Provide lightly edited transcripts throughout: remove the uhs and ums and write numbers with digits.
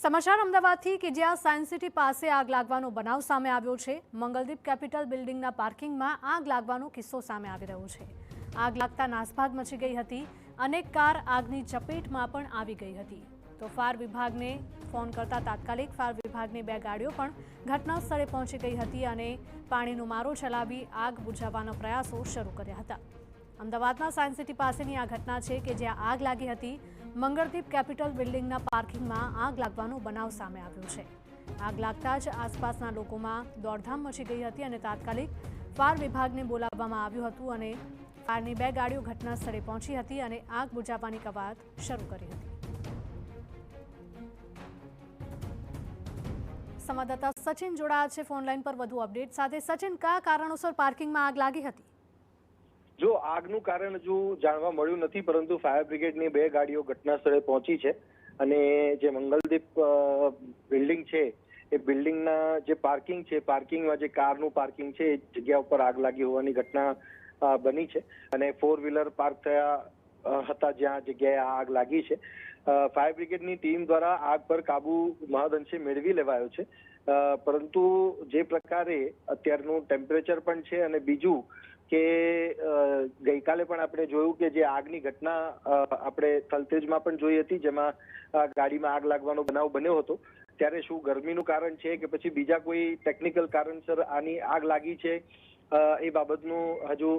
સમાચાર અમદાવાદથી કે જ્યાં સાયન્સ સિટી પાસે આગ લાગવાનો બનાવ સામે આવ્યો છે। મંગલદીપ કેપિટલ બિલ્ડિંગના પાર્કિંગમાં આગ લાગવાનો કિસ્સો સામે આવી રહ્યો છે। આગ લાગતા નાસભાગ મચી ગઈ હતી। અનેક કાર આગની ચપેટમાં પણ આવી ગઈ હતી। તો ફાયર વિભાગને ફોન કરતા તાત્કાલિક ફાયર વિભાગની 2 ગાડીઓ પણ ઘટના સ્થળે પહોંચી ગઈ હતી અને પાણીનો મારો ચલાવી આગ બુઝાવવાના પ્રયાસો શરૂ કર્યા હતા। અમદાવાદના સાયન્સ સિટી પાસેની આ ઘટના છે કે જ્યાં આગ લાગી હતી। મંગળદીપ કેપિટલ બિલ્ડિંગના પાર્કિંગમાં આગ લાગવાનો બનાવ સામે આવ્યો છે। આગ લાગતા જ આસપાસના લોકોમાં દોડધામ મચી ગઈ હતી અને તાત્કાલિક ફાયર વિભાગને બોલાવવામાં આવ્યું હતું અને ફાયરની 2 ગાડીઓ ઘટના સ્થળે પહોંચી હતી અને આગ બુઝાવવાની કવાયત શરૂ કરી હતી। સંવાદદાતા સચિન જોડાયા છે ફોન લાઈન પર વધુ અપડેટ સાથે। સચિન, કયા કારણોસર પાર્કિંગમાં આગ લાગી હતી? જો આગનું કારણ હજુ જાણવા મળ્યું નથી, પરંતુ ફાયર બ્રિગેડની 2 ગાડીઓ ઘટના સ્થળે પહોંચી છે અને જે મંગલદીપ બિલ્ડિંગ છે એ બિલ્ડિંગના જે પાર્કિંગ છે, પાર્કિંગમાં જે કારનું પાર્કિંગ છે એ જગ્યા ઉપર આગ લાગી હોવાની ઘટના બની છે અને 4 વ્હીલર પાર્ક થયા હતા જ્યાં જગ્યાએ આગ લાગી છે। ફાયર બ્રિગેડની ટીમ દ્વારા આગ પર કાબુ મહદઅંશે મેળવી લેવાયો છે, પરંતુ જે પ્રકારે અત્યારનું ટેમ્પરેચર પણ છે અને બીજું કે ગઈકાલે પણ આપણે જોયું કે જે આગની ઘટના આપણે થલતેજમાં પણ જોઈ હતી, જેમાં ગાડીમાં આગ લાગવાનો બનાવ બન્યો હતો। ત્યારે શું ગરમીનું કારણ છે કે પછી બીજા કોઈ ટેકનિકલ કારણસર આની આગ લાગી છે, એ બાબતનું હજુ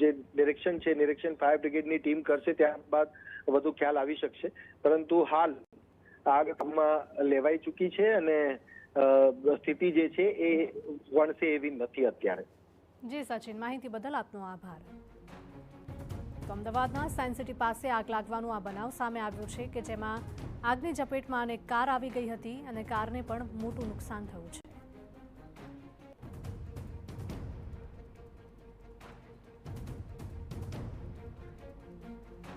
જે નિરીક્ષણ ફાયર બ્રિગેડની ટીમ કરશે, ત્યારબાદ વધુ ખ્યાલ આવી શકશે। પરંતુ હાલ આગ લેવાઈ ચૂકી છે અને સ્થિતિ જે છે એ વણસે એવી નથી અત્યારે। જી સચિન, માહિતી બદલ આપનો આભાર। તો અમદાવાદના સાયન્સ સિટી પાસે આગ લાગવાનો આ બનાવ સામે આવ્યો છે કે જેમાં આગની ઝપેટમાં અનેક કાર આવી ગઈ હતી અને કારને પણ મોટું નુકસાન થયું છે।